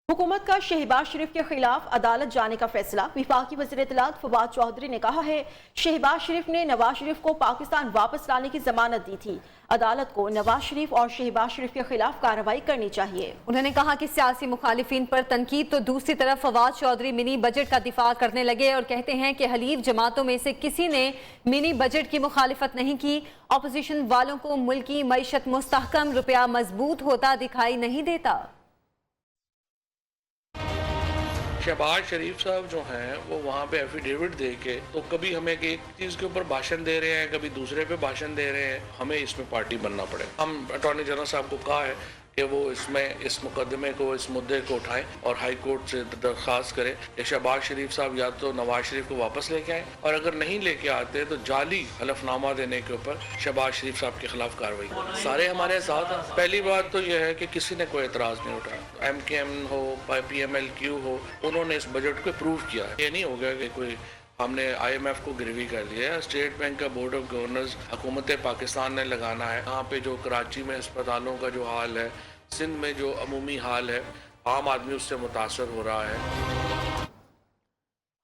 हुकूमत का शहबाज शरीफ के खिलाफ अदालत जाने का फैसला। वफाकी वज़ीर इत्तलात फवाद चौधरी ने कहा है, शहबाज शरीफ ने नवाज शरीफ को पाकिस्तान वापस लाने की जमानत दी थी। अदालत को नवाज शरीफ और शहबाज शरीफ के खिलाफ कार्रवाई करनी चाहिए। उन्होंने कहा कि सियासी मुखालिफिन पर तनकीद तो दूसरी तरफ फवाद चौधरी मिनी बजट का दिफा करने लगे और कहते हैं कि हलीफ जमातों में से किसी ने मिनी बजट की मुखालिफत नहीं की। अपोजिशन वालों को मुल्क की मईशत मुस्तहकम, रुपया मजबूत होता दिखाई नहीं देता। शहबाज शरीफ साहब जो हैं वो वहाँ पे एफिडेविट दे के तो कभी हमें एक चीज़ के ऊपर भाषण दे रहे हैं, कभी दूसरे पे भाषण दे रहे हैं। हमें इसमें पार्टी बनना पड़े। हम अटॉर्नी जनरल साहब को कहा है कि वो इसमें इस मुकदमे को, इस मुद्दे को उठाएं और हाई कोर्ट से दरख्वास्त करें कि शहबाज शरीफ साहब या तो नवाज शरीफ को वापस लेके आएँ, और अगर नहीं लेके आते तो जाली हलफनामा देने के ऊपर शहबाज शरीफ साहब के खिलाफ कार्रवाई। सारे हमारे साथ हैं। पहली बात तो यह है कि किसी ने कोई एतराज़ नहीं उठाया। MKM हो, PMLQ हो, उन्होंने इस बजट को अप्रूव किया है। ये नहीं हो गया कि कोई हमने IMF को गिरवी कर लिया है। स्टेट बैंक का बोर्ड ऑफ गवर्नर्स हुकूमत पाकिस्तान ने लगाना है। यहाँ पे जो कराची में अस्पतालों का जो हाल है, सिंध में जो अमूमी हाल है, आम आदमी उससे मुतासर हो रहा है।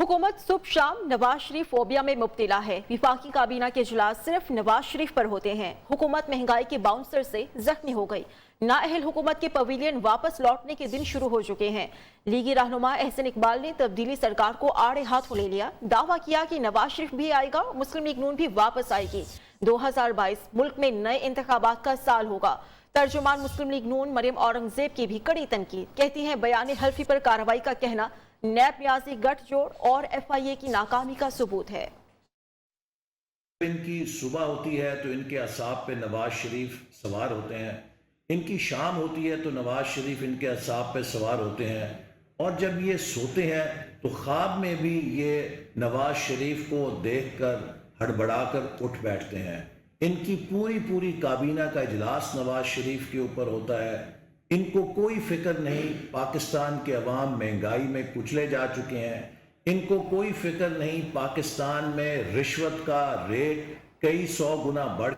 हुकूमत सुबह शाम नवाज शरीफ फोबिया में मुब्तला है। वफाकी काबीना के इजलास सिर्फ नवाज शरीफ पर होते हैं। हुकूमत महंगाई के बाउंसर से जख्मी हो गई। नाअहल हुकूमत के पवेलियन वापस लौटने के दिन शुरू हो चुके हैं। लीगी रहनुमा एहसन इकबाल ने तब्दीली सरकार को आड़े हाथों ले लिया। दावा किया कि नवाज शरीफ भी आएगा, मुस्लिम लीग नून भी वापस आएगी। 2022 मुल्क में नए इंतखाबात का साल होगा। तर्जुमान मुस्लिम लीग नून मरियम औरंगजेब की भी कड़ी तनकीद। कहती हैं बयान हल्फी पर कार्रवाई का कहना नैब न्याजी गठजोड़ और FIA की नाकामी का सबूत है। इनकी सुबह होती है तो इनके असाब पे नवाज शरीफ सवार होते हैं, इनकी शाम होती है तो नवाज शरीफ इनके असाब पे सवार होते हैं, और जब ये सोते हैं तो ख्वाब में भी ये नवाज शरीफ को देखकर हड़बड़ाकर उठ बैठते हैं। इनकी पूरी काबीना का इजलास नवाज शरीफ के ऊपर होता है। इनको कोई फिक्र नहीं, पाकिस्तान के अवाम महंगाई में कुचले जा चुके हैं। इनको कोई फिक्र नहीं, पाकिस्तान में रिश्वत का रेट कई 100 गुना बढ़।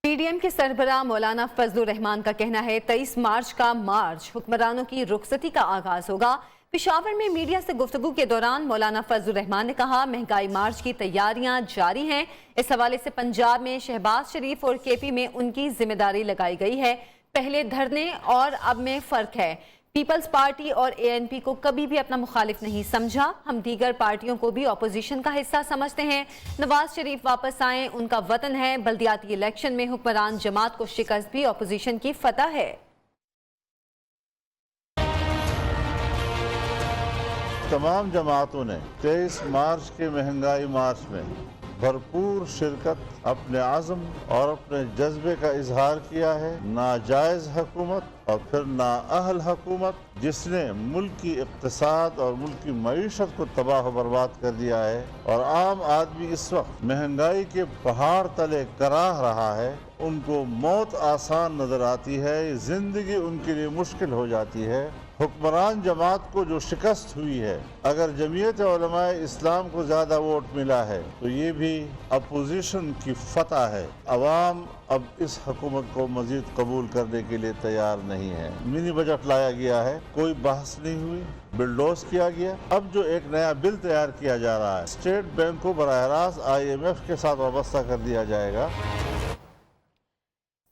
PDM के सरबराह मौलाना फजलुर रहमान का कहना है 23 मार्च का मार्च हुक्मरानों की रुखसती का आगाज होगा। पेशावर में मीडिया से गुफ्तगू के दौरान मौलाना फजलुर रहमान ने कहा, महंगाई मार्च की तैयारियां जारी हैं। इस हवाले से पंजाब में शहबाज शरीफ और KP में उनकी जिम्मेदारी लगाई गई है। पहले धरने और अब में फर्क है। पीपल्स पार्टी और ANP को कभी भी अपना मुखालिफ नहीं समझा। हम दीगर पार्टियों को भी अपोजिशन का हिस्सा समझते हैं। नवाज शरीफ वापस आए, उनका वतन है। बल्दियाती इलेक्शन में हुक्मरान जमात को शिकस्त भी अपोजिशन की फतह है। तमाम जमातों ने 23 मार्च के महंगाई मार्च में भरपूर शिरकत, अपने आज़म और अपने जज्बे का इजहार किया है। नाजायज़ हुकूमत और फिर नाअहल हुकूमत जिसने मुल्क की इक़्तिसाद और मुल्क की मईशत को तबाह बर्बाद कर दिया है, और आम आदमी इस वक्त महंगाई के पहाड़ तले कराह रहा है, उनको मौत आसान नजर आती है, जिंदगी उनके लिए मुश्किल हो जाती है। हुक्मरान जमात को जो शिकस्त हुई है, अगर जमीयत उलमाए इस्लाम को ज़्यादा वोट मिला है तो ये भी अपोजिशन की फतह है। अवाम अब इस हुकूमत को मजीद कबूल करने के लिए तैयार नहीं है। मिनी बजट लाया गया है, कोई बहस नहीं हुई, बिलडोज किया गया। अब जो एक नया बिल तैयार किया जा रहा है, स्टेट बैंक को बराह रास्त IMF के साथ वाबस्ता कर दिया जाएगा।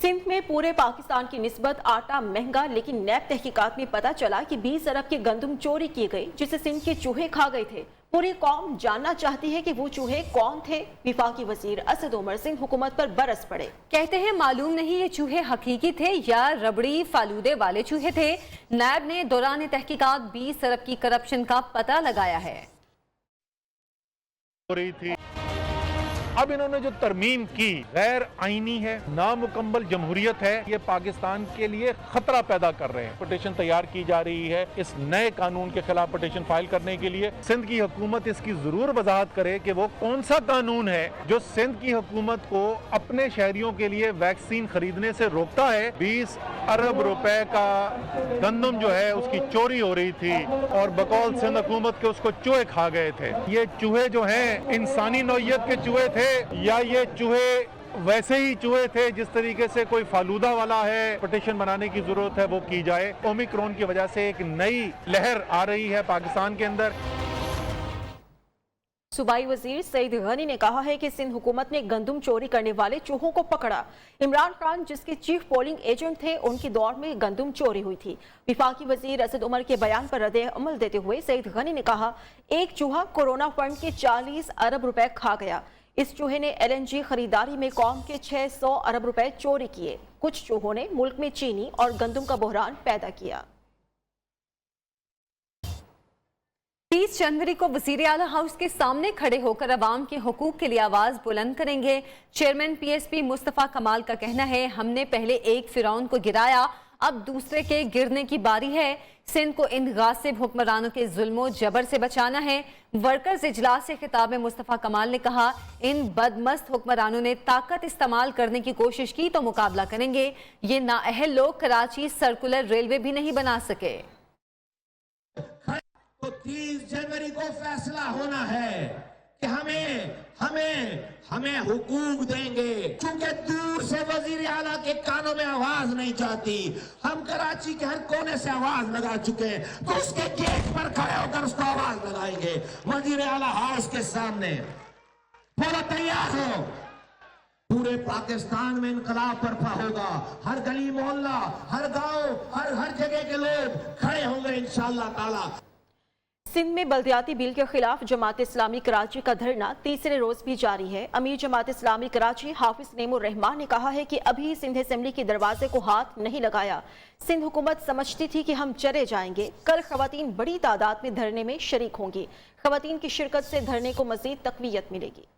सिंध में पूरे पाकिस्तान की निस्बत आटा महंगा, लेकिन नैब तहकीकात में पता चला कि 20 अरब की गंदम चोरी की गई, जिसे सिंध के चूहे खा गए थे। पूरी कौम जानना चाहती है कि वो चूहे कौन थे। वफाकी वजीर असद उमर सिंह हुकूमत पर बरस पड़े। कहते हैं मालूम नहीं ये चूहे हकीकी थे या रबड़ी फालूदे वाले चूहे थे। नैब ने दौरान तहकीकात 20 अरब की करप्शन का पता लगाया है। अब इन्होंने जो तरमीम की गैर आईनी है, नामुकम्मल जमहूरियत है, ये पाकिस्तान के लिए खतरा पैदा कर रहे हैं। पिटीशन तैयार की जा रही है इस नए कानून के खिलाफ पिटीशन फाइल करने के लिए। सिंध की हुकूमत इसकी जरूर वजाहत करे कि वो कौन सा कानून है जो सिंध की हुकूमत को अपने शहरियों के लिए वैक्सीन खरीदने से रोकता है। 20 अरब रुपए का गंदम जो है उसकी चोरी हो रही थी और बकौल सिंध हुकूमत के उसको चूहे खा गए थे। ये चूहे जो हैं इंसानी नौइयत के चूहे थे या ये चूहे वैसे ही चूहे थे जिस तरीके से कोई फालूदा वाला है, पिटीशन बनाने की जरूरत है वो की जाए। ओमिक्रॉन की वजह से एक नई लहर आ रही है पाकिस्तान के अंदर। सूबाई वजीर सईद गनी ने कहा है कि सिंध हुकूमत ने गंदम चोरी करने वाले चूहों को पकड़ा। इमरान खान जिसके चीफ पोलिंग एजेंट थे, उनके दौर में गंदम चोरी हुई थी। विफाकी वजीर असद उमर के बयान पर रद्द अमल देते हुए सईद गनी ने कहा, एक चूहा कोरोना फंड के 40 अरब रुपए खा गया। इस चूहे ने LNG खरीदारी में कौम के 600 अरब रुपए चोरी किए। कुछ चूहों ने मुल्क में चीनी और गंदम का बहरान पैदा किया। 30 जनवरी को वज़ीर आला हाउस के सामने खड़े होकर अवाम के हुकूक के लिए आवाज बुलंद करेंगे। चेयरमैन PSP मुस्तफ़ा कमाल का कहना है, हमने पहले एक फिरौन को गिराया, अब दूसरे के गिरने की बारी है। सिंध को इन गासिब हुक्मरानों के जुल्मों जबर से बचाना है। वर्कर्स इजलास से खिताब में मुस्तफ़ा कमाल ने कहा, इन बदमस्त हुक्मरानों ने ताकत इस्तेमाल करने की कोशिश की तो मुकाबला करेंगे। ये नाअहल लोग कराची सर्कुलर रेलवे भी नहीं बना सके। तो 30 जनवरी को फैसला होना है कि हमें हुकूक देंगे। क्योंकि दूर से वजीर आला के कानों में आवाज नहीं जाती, हम कराची के हर कोने से आवाज लगा चुके हैं, तो उसके गेट पर खड़े होकर उसको आवाज लगाएंगे। वजीर आला हाउस के सामने पूरा तैयार हो। पूरे पाकिस्तान में इनकलाब बर्पा होगा। हर गली मोहल्ला, हर गांव, हर जगह के लोग खड़े होंगे इंशाअल्लाह ताला। सिंध में बल्दियाती बिल के खिलाफ जमात इस्लामी कराची का धरना तीसरे रोज भी जारी है। अमीर जमात इस्लामी कराची हाफिज नेमुर रहमान ने कहा है कि अभी सिंध असेंबली के दरवाजे को हाथ नहीं लगाया। सिंध हुकूमत समझती थी कि हम चले जाएंगे। कल खवातीन बड़ी तादाद में धरने में शरीक होंगी। खवातीन की शिरकत से धरने को मजीद तकवीयत मिलेगी।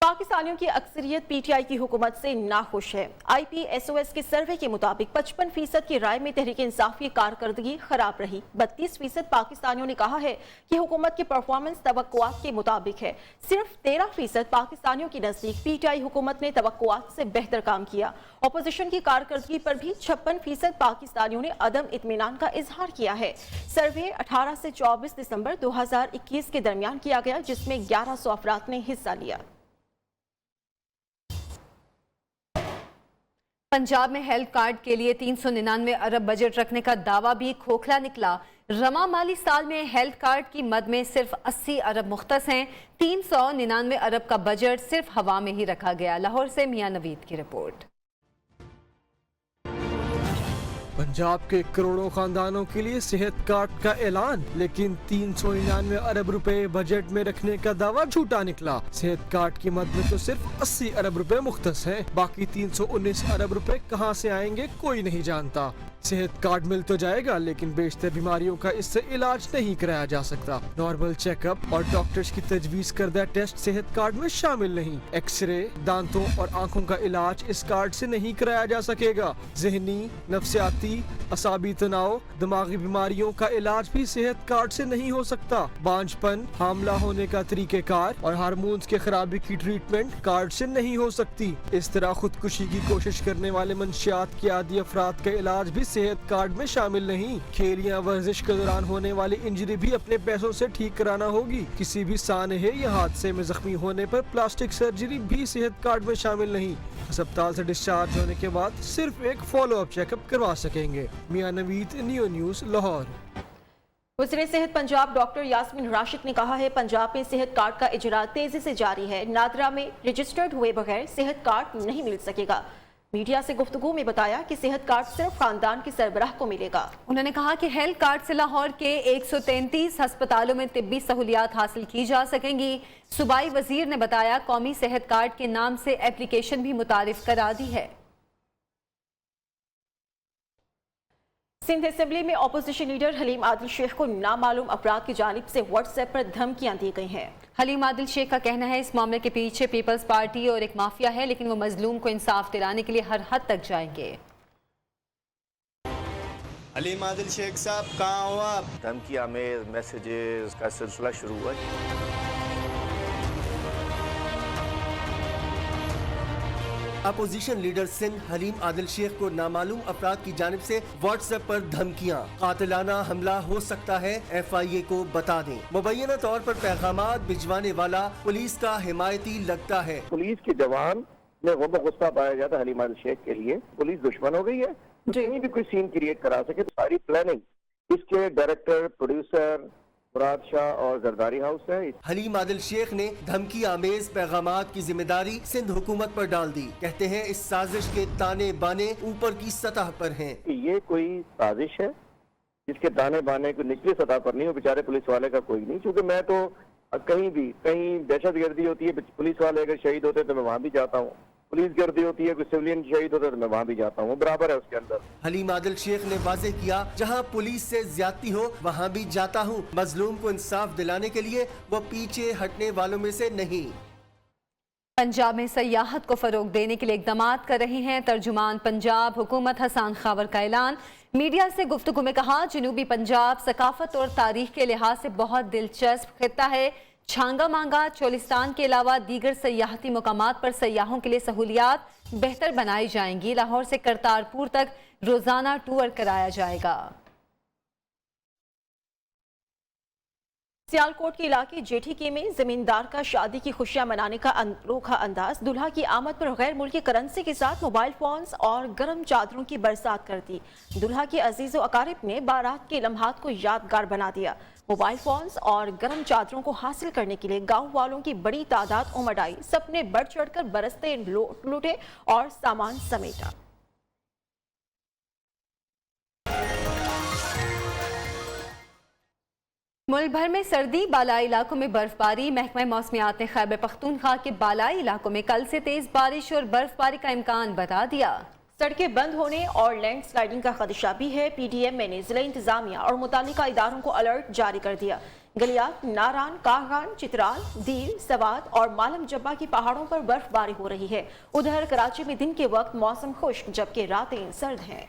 पाकिस्तानियों की अक्सरियत PTI की हुकूमत से नाखुश है। IPSOS के सर्वे के मुताबिक 55% की राय में तहरीक इंसाफ की कारकर्दगी खराब रही। 32% पाकिस्तानियों ने कहा है कि हुकूमत की परफॉर्मेंस तवक्कुआत के मुताबिक है। सिर्फ 13% पाकिस्तानियों के नजदीक PTI हुकूमत ने तवक्कुआत से बेहतर काम किया। अपोजिशन की कारकर्दगी पर भी 56% पाकिस्तानियों ने अदम इत्मीनान का इजहार किया है। सर्वे 18 से 24 दिसंबर 2021 के दरमियान किया गया, जिसमें 1100 अफराद ने हिस्सा लिया। पंजाब में हेल्थ कार्ड के लिए 399 अरब बजट रखने का दावा भी खोखला निकला। रमा माली साल में हेल्थ कार्ड की मद में सिर्फ 80 अरब मुख्तस हैं। 399 अरब का बजट सिर्फ हवा में ही रखा गया। लाहौर से मियां नवीद की रिपोर्ट। पंजाब के करोड़ों खानदानों के लिए सेहत कार्ड का ऐलान, लेकिन 399 अरब रुपए बजट में रखने का दावा झूठा निकला। सेहत कार्ड की मद में तो सिर्फ 80 अरब रुपए मुख्तस हैं, बाकी 319 अरब रुपए कहां से आएंगे कोई नहीं जानता। सेहत कार्ड मिल तो जाएगा, लेकिन बेशतर बीमारियों का इससे इलाज नहीं कराया जा सकता। नॉर्मल चेकअप और डॉक्टर्स की तजवीज करदा टेस्ट सेहत कार्ड में शामिल नहीं। एक्सरे, दांतों और आंखों का इलाज इस कार्ड से नहीं कराया जा सकेगा। जहनी, नफ्सियाती, असाबी तनाव, दिमागी बीमारियों का इलाज भी सेहत कार्ड से नहीं हो सकता। बांझपन, हामला होने का तरीकेकार और हार्मोन्स के खराबी की ट्रीटमेंट कार्ड से नहीं हो सकती। इस तरह खुदकुशी की कोशिश करने वाले मंशियात के आदी अफराद का इलाज भी सेहत कार्ड में शामिल नहीं। खेल या वर्जिश के दौरान होने वाली इंजरी भी अपने पैसों से ठीक कराना होगी। किसी भी सानहे या हादसे में जख्मी होने पर प्लास्टिक सर्जरी भी सेहत कार्ड में शामिल नहीं। अस्पताल से डिस्चार्ज होने के बाद सिर्फ एक फॉलो अप चेकअप करवा सकेंगे। मियां नवीद, नियो न्यूज़, लाहौर। वज़ीर सेहत पंजाब डॉक्टर यास्मीन राशिद ने कहा है, पंजाब में सेहत कार्ड का इजरा तेजी से जारी है। नादरा में रजिस्टर्ड हुए बगैर सेहत कार्ड नहीं मिल सकेगा। मीडिया से गुफ्तगू में बताया कि सेहत कार्ड सिर्फ खानदान के सरबराह को मिलेगा। उन्होंने कहा कि हेल्थ कार्ड से लाहौर के 133 अस्पतालों में तिब्बी सहूलियात हासिल की जा सकेंगी। सूबाई वजीर ने बताया, कौमी सेहत कार्ड के नाम से एप्लीकेशन भी मुतारिफ करा दी है। सिंध असेंबली में अपोजिशन लीडर हलीम आदिल शेख को नामालूम अफराद की जानिब से व्हाट्सएप पर धमकियां दी गई हैं। हलीम आदिल शेख का कहना है, इस मामले के पीछे पीपल्स पार्टी और एक माफिया है, लेकिन वो मजलूम को इंसाफ दिलाने के लिए हर हद तक जाएंगे। हलीम आदिल शेख साहब कहाँ हो आप? धमकी आमेज मैसेजेस का सिलसिला शुरू हुआ। اپوزیشن لیڈر سندھ حلیم عادل شیخ کو نامعلوم افراد کی جانب سے واٹس ایپ پر دھمکیاں، قاتلانہ حملہ ہو سکتا ہے، FIA کو بتا دیں۔ مبینہ طور پر پیغامات بھجوانے والا پولیس کا حمایتی لگتا ہے۔ پولیس کے جوان میں غم و غصہ پایا جاتا ہے حلیم عادل شیخ کے لیے، پولیس دشمن ہو گئی ہے، کہیں بھی کوئی سین کریٹ کرا سکے، تو ساری پلاننگ اس کے ڈائریکٹر، پروڈیوسر مراد شاہ اور زرداری ہاؤس ہے۔ حلیم عادل شیخ نے دھمکی آمیز پیغامات کی ذمہ داری سندھ حکومت پر ڈال دی۔ کہتے ہیں اس سازش کے تانے بانے اوپر کی سطح پر ہیں۔ یہ کوئی سازش ہے جس کے تانے بانے کو نچلی سطح پر نہیں ہو، بیچارے پولیس والے کا کوئی نہیں، کیونکہ میں تو کہیں دہشت گردی ہوتی ہے، پولیس والے اگر شہید ہوتے تو میں وہاں بھی جاتا ہوں، پولیس گردی ہوتی ہے، کوئی سویلین شہید ہوتا ہے تو میں وہاں بھی جاتا ہوں، برابر ہے اس کے اندر۔ حلیم عادل شیخ نے واضح کیا، جہاں پولیس سے زیادتی ہو وہاں بھی جاتا ہوں، مظلوم کو انصاف دلانے کے لیے وہ پیچھے ہٹنے والوں میں سے نہیں۔ پنجاب میں سیاحت کو فروغ دینے کے لیے اقدامات کر رہے ہیں ترجمان پنجاب حکومت حسان خاور کا اعلان۔ میڈیا سے گفتگو میں کہا، جنوبی پنجاب ثقافت اور تاریخ کے لحاظ سے بہت دلچسپ خطہ ہے۔ چھانگا مانگا، چولستان کے علاوہ دیگر سیاحتی مقامات پر سیاحوں کے لیے سہولیات بہتر بنائی جائیں گی۔ لاہور سے کرتارپور تک روزانہ ٹور کرایا جائے گا۔ سیالکوٹ کے علاقے جیٹھی کے میں زمیندار کا شادی کی خوشیاں منانے کا انوکھا انداز، دلہا کی آمد پر غیر ملکی کرنسی کے ساتھ موبائل فونز اور گرم چادروں کی برسات کر دی۔ دلہا کے عزیز و اقارب نے بارات کے لمحات کو یادگار بنا دیا۔ موبائل فونز اور گرم چادروں کو حاصل کرنے کے لیے گاؤں والوں کی بڑی تعداد امڈ آئی، سب نے بڑھ چڑھ کر برستے لوٹے اور سامان سمیٹا۔ ملک بھر میں سردی، بالائی علاقوں میں برف باری۔ محکمہ موسمیات نے خیبر پختونخوا کے بالائی علاقوں میں کل سے تیز بارش اور برف باری کا امکان بتا دیا۔ سڑکیں بند ہونے اور لینڈ سلائیڈنگ کا خدشہ بھی ہے۔ PDM نے ضلع انتظامیہ اور متعلقہ اداروں کو الرٹ جاری کر دیا۔ گلیات، ناران، کاغان، چترال، دیر، سوات اور مالم جبہ کی پہاڑوں پر برف باری ہو رہی ہے۔ ادھر کراچی میں دن کے وقت موسم خشک جبکہ راتیں سرد ہیں۔